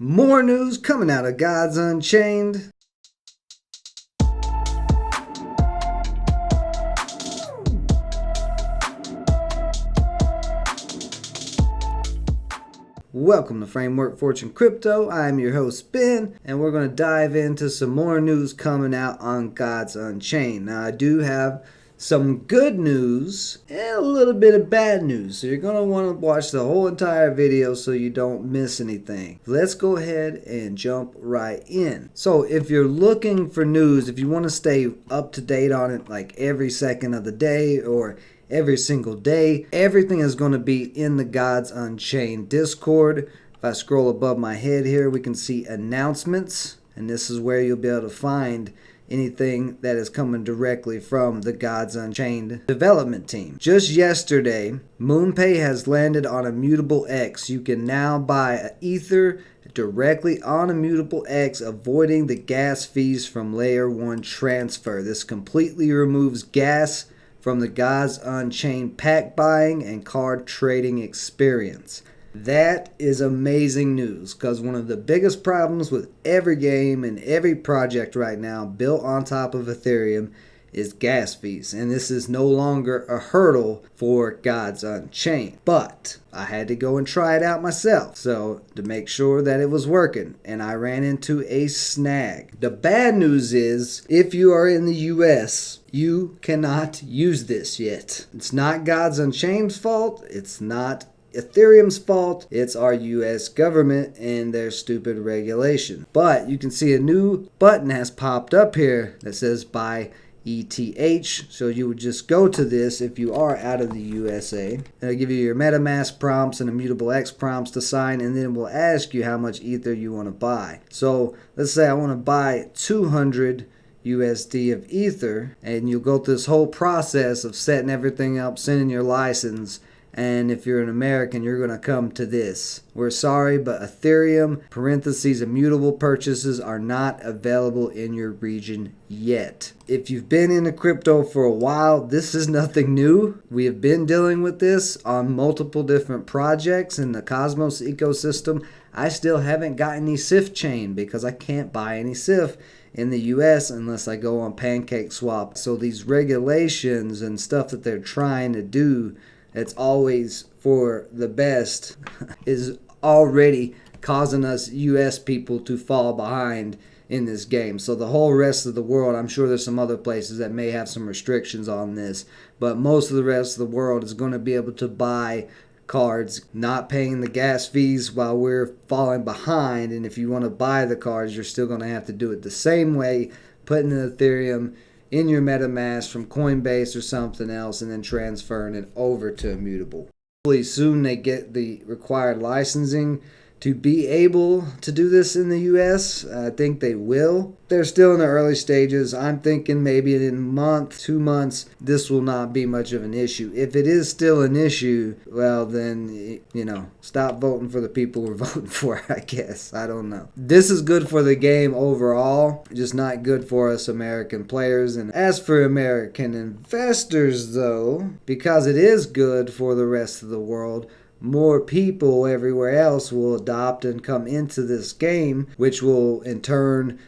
More news coming out of Gods Unchained. Welcome to Framework Fortune Crypto. I'm your host Ben, and we're going to dive into some more news coming out on Gods Unchained. Now, I do have some good news and a little bit of bad news, so you're going to want to watch the whole entire video so you don't miss anything. Let's go ahead and jump right in. So if you're looking for news, if you want to stay up to date on it like every second of the day or every single day, everything is going to be in the Gods Unchained Discord. If I scroll above my head here, we can see announcements, and this is where you'll be able to find anything that is coming directly from the Gods Unchained development team. Just yesterday, MoonPay has landed on Immutable X. You can now buy Ether directly on Immutable X, avoiding the gas fees from Layer 1 transfer. This completely removes gas from the Gods Unchained pack buying and card trading experience. That is amazing news, because one of the biggest problems with every game and every project right now built on top of Ethereum is gas fees, and this is no longer a hurdle for Gods Unchained. But I had to go and try it out myself, so to make sure that it was working, and I ran into a snag. The bad news is, if you are in the US, you cannot use this yet. It's not Gods Unchained's fault, it's not Ethereum's fault, it's our US government and their stupid regulation. But you can see a new button has popped up here that says buy ETH. So you would just go to this if you are out of the USA. It'll give you your MetaMask prompts and Immutable X prompts to sign, and then it will ask you how much Ether you want to buy. So let's say I want to buy 200 USD of Ether, and you'll go through this whole process of setting everything up, sending your license. And if you're an American, you're going to come to this. We're sorry, but Ethereum, parentheses, immutable purchases are not available in your region yet. If you've been into crypto for a while, this is nothing new. We have been dealing with this on multiple different projects in the Cosmos ecosystem. I still haven't got any SIF chain because I can't buy any SIF in the US unless I go on PancakeSwap. So these regulations and stuff that they're trying to do, it's always for the best, is already causing us US people to fall behind in this game. So the whole rest of the world, I'm sure there's some other places that may have some restrictions on this, but most of the rest of the world is going to be able to buy cards, not paying the gas fees while we're falling behind. And if you want to buy the cards, you're still going to have to do it the same way, putting an Ethereum in your MetaMask from Coinbase or something else, and then transferring it over to Immutable. Hopefully soon they get the required licensing to be able to do this in the US. I think they will. They're still in the early stages. I'm thinking maybe in a month, 2 months, this will not be much of an issue. If it is still an issue, well then, stop voting for the people we're voting for, I guess. I don't know. This is good for the game overall, just not good for us American players. And as for American investors though, because it is good for the rest of the world, more people everywhere else will adopt and come into this game, which will in turn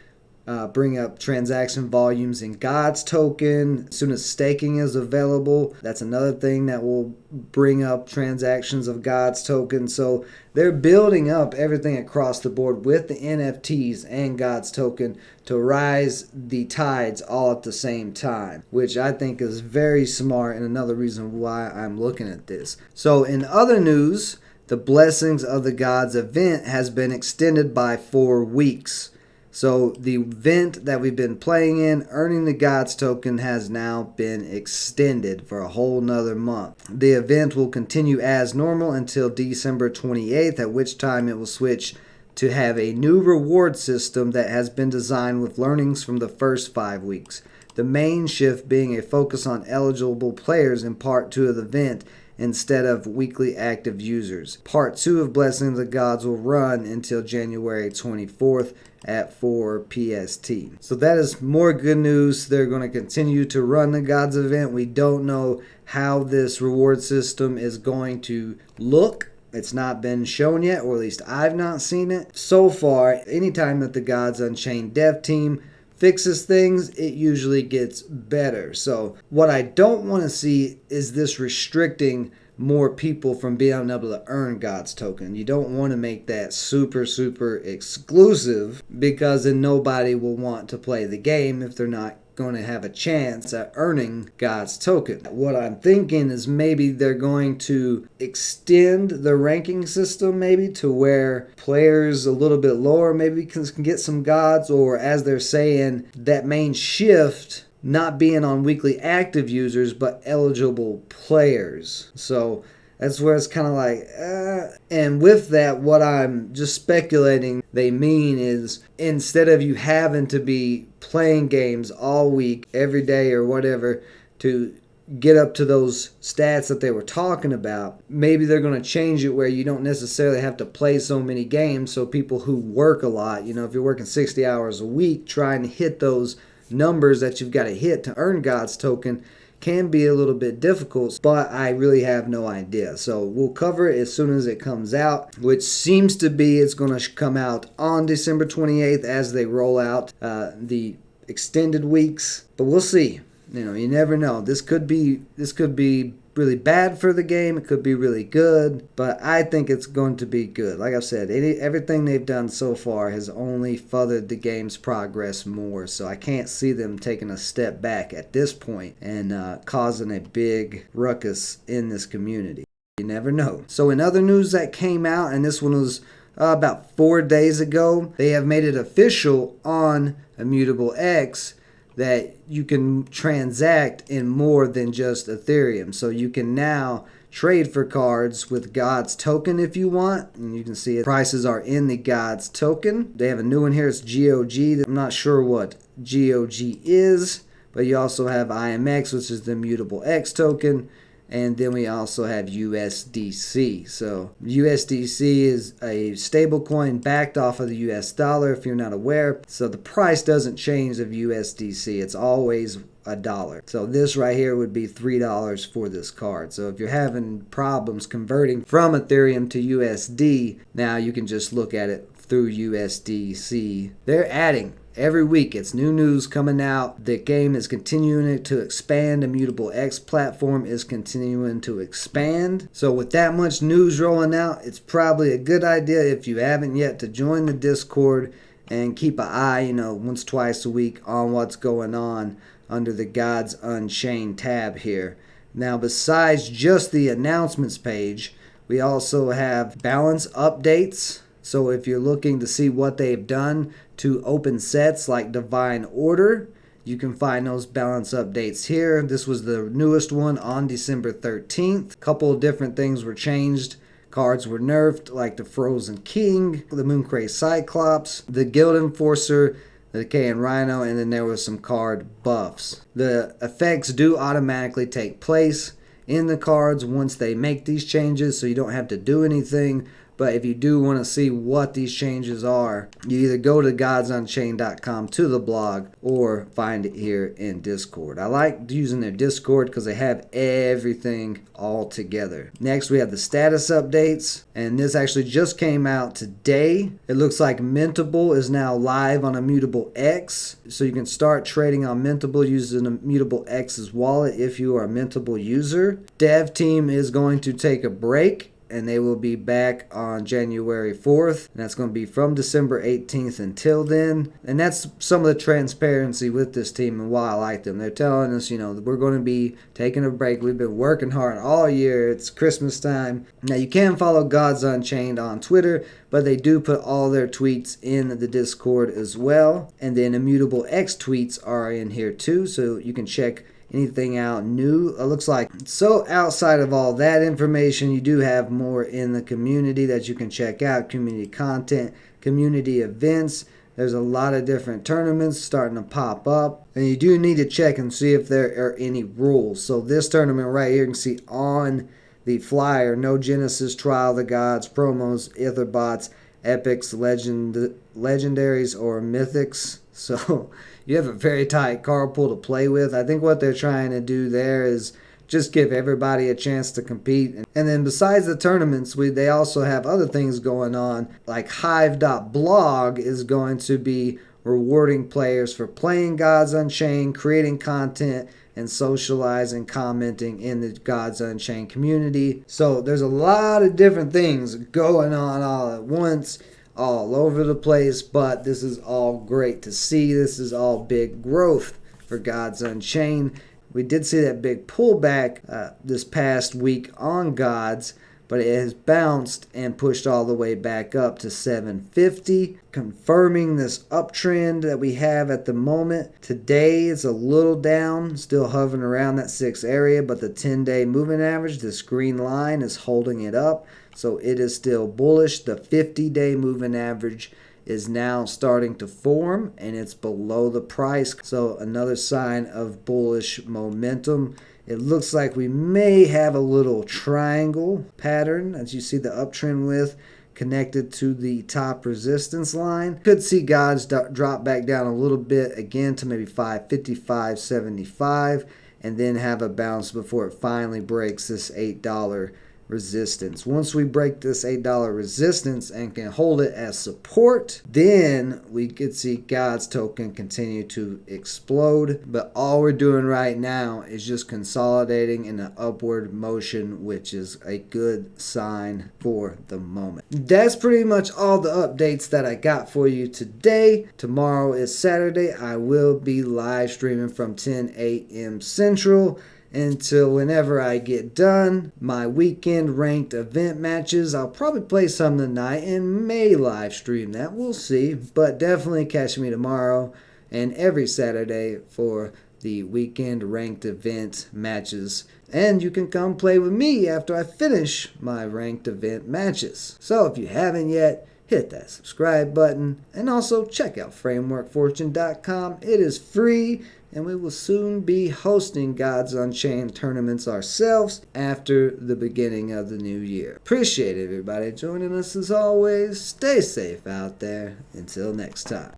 bring up transaction volumes in God's token. As soon as staking is available, that's another thing that will bring up transactions of God's token. So they're building up everything across the board with the NFTs and God's token to rise the tides all at the same time, which I think is very smart and another reason why I'm looking at this. So in other news, the Blessings of the Gods event has been extended by 4 weeks. So the event that we've been playing in, earning the Gods token, has now been extended for a whole nother month. The event will continue as normal until December 28th, at which time it will switch to have a new reward system that has been designed with learnings from the first 5 weeks. The main shift being a focus on eligible players in part 2 of the event instead of weekly active users. Part 2 of Blessing of the Gods will run until January 24th at 4 PST. So that is more good news. They're going to continue to run the Gods event. We don't know how this reward system is going to look It's not been shown yet, or at least I've not seen it. So far, anytime that the Gods Unchained dev team fixes things, it usually gets better. So what I don't want to see is this restricting more people from being able to earn God's token. You don't want to make that super, super exclusive, because then nobody will want to play the game if they're not going to have a chance at earning God's token. What I'm thinking is maybe they're going to extend the ranking system maybe to where players a little bit lower maybe can get some gods, or as they're saying, that main shift not being on weekly active users but eligible players. So that's where it's kind of like, And with that, what I'm just speculating they mean is, instead of you having to be playing games all week, every day or whatever, to get up to those stats that they were talking about, maybe they're going to change it where you don't necessarily have to play so many games. So people who work a lot, if you're working 60 hours a week, trying to hit those numbers that you've got to hit to earn God's token can be a little bit difficult, but I really have no idea. So we'll cover it as soon as it comes out, which seems to be it's going to come out on December 28th as they roll out the extended weeks. But we'll see. You never know. This could be really bad for the game. It could be really good, but I think it's going to be good. Like I've said, everything they've done so far has only furthered the game's progress more, so I can't see them taking a step back at this point and causing a big ruckus in this community. You never know. So in other news that came out, and this one was about 4 days ago, they have made it official on Immutable X that you can transact in more than just Ethereum. So you can now trade for cards with God's token if you want. And you can see it. Prices are in the God's token. They have a new one here. It's GOG. I'm not sure what GOG is, but you also have IMX, which is the Immutable X token. And then we also have USDC. So USDC is a stable coin backed off of the US dollar, if you're not aware. So the price doesn't change of USDC. It's always $1. So this right here would be $3 for this card. So if you're having problems converting from Ethereum to USD, now you can just look at it through USDC. They're adding every week. It's new news coming out. The game is continuing to expand. Immutable X platform is continuing to expand. So with that much news rolling out, it's probably a good idea, if you haven't yet, to join the Discord and keep an eye, once, twice a week on what's going on under the Gods Unchained tab here. Now, besides just the announcements page, we also have balance updates. So if you're looking to see what they've done to open sets like Divine Order, you can find those balance updates here. This was the newest one on December 13th. A couple of different things were changed. Cards were nerfed, like the Frozen King, the Mooncray Cyclops, the Guild Enforcer, the Decaying Rhino, and then there was some card buffs. The effects do automatically take place in the cards once they make these changes, so you don't have to do anything. But if you do want to see what these changes are, you either go to godsunchained.com to the blog or find it here in Discord. I like using their Discord because they have everything all together. Next, we have the status updates, and this actually just came out today. It looks like Mintable is now live on Immutable X, so you can start trading on Mintable using Immutable X's wallet if you are a Mintable user. Dev team is going to take a break, and they will be back on January 4th. And that's going to be from December 18th until then. And that's some of the transparency with this team and why I like them. They're telling us, we're going to be taking a break. We've been working hard all year. It's Christmas time. Now, you can follow Gods Unchained on Twitter, but they do put all their tweets in the Discord as well. And then Immutable X tweets are in here too, so you can check anything out new. It looks like. So outside of all that information, you do have more in the community that you can check out. Community content, community events. There's a lot of different tournaments starting to pop up, and you do need to check and see if there are any rules. So this tournament right here, you can see on the flyer, no Genesis, Trial of the Gods, promos, Etherbots, epics, legendaries, or mythics. So you have a very tight card pool to play with. I think what they're trying to do there is just give everybody a chance to compete. And then besides the tournaments, they also have other things going on, like Hive.blog is going to be rewarding players for playing Gods Unchained, creating content, and socializing, commenting in the Gods Unchained community. So there's a lot of different things going on all at once, all over the place, but this is all great to see. This is all big growth for Gods Unchained. We did see that big pullback this past week on Gods, but it has bounced and pushed all the way back up to 750, confirming this uptrend that we have at the moment. Today it's a little down, still hovering around that 6 area, but the 10-day moving average, this green line, is holding it up, so it is still bullish. The 50-day moving average is now starting to form, and it's below the price, so another sign of bullish momentum. It looks like we may have a little triangle pattern, as you see the uptrend with, connected to the top resistance line. Could see Gods drop back down a little bit again to maybe 550, 575, and then have a bounce before it finally breaks this $8 resistance. Once we break this $8 resistance and can hold it as support, then we could see God's token continue to explode. But all we're doing right now is just consolidating in an upward motion, which is a good sign for the moment. That's pretty much all the updates that I got for you today. Tomorrow is Saturday. I will be live streaming from 10 a.m. Central until whenever I get done. My weekend ranked event matches, I'll probably play some tonight and may live stream that. We'll see. But definitely catch me tomorrow and every Saturday for the weekend ranked event matches. And you can come play with me after I finish my ranked event matches. So if you haven't yet, hit that subscribe button. And also check out frameworkfortune.com. It is free. And we will soon be hosting Gods Unchained tournaments ourselves after the beginning of the new year. Appreciate everybody joining us as always. Stay safe out there. Until next time.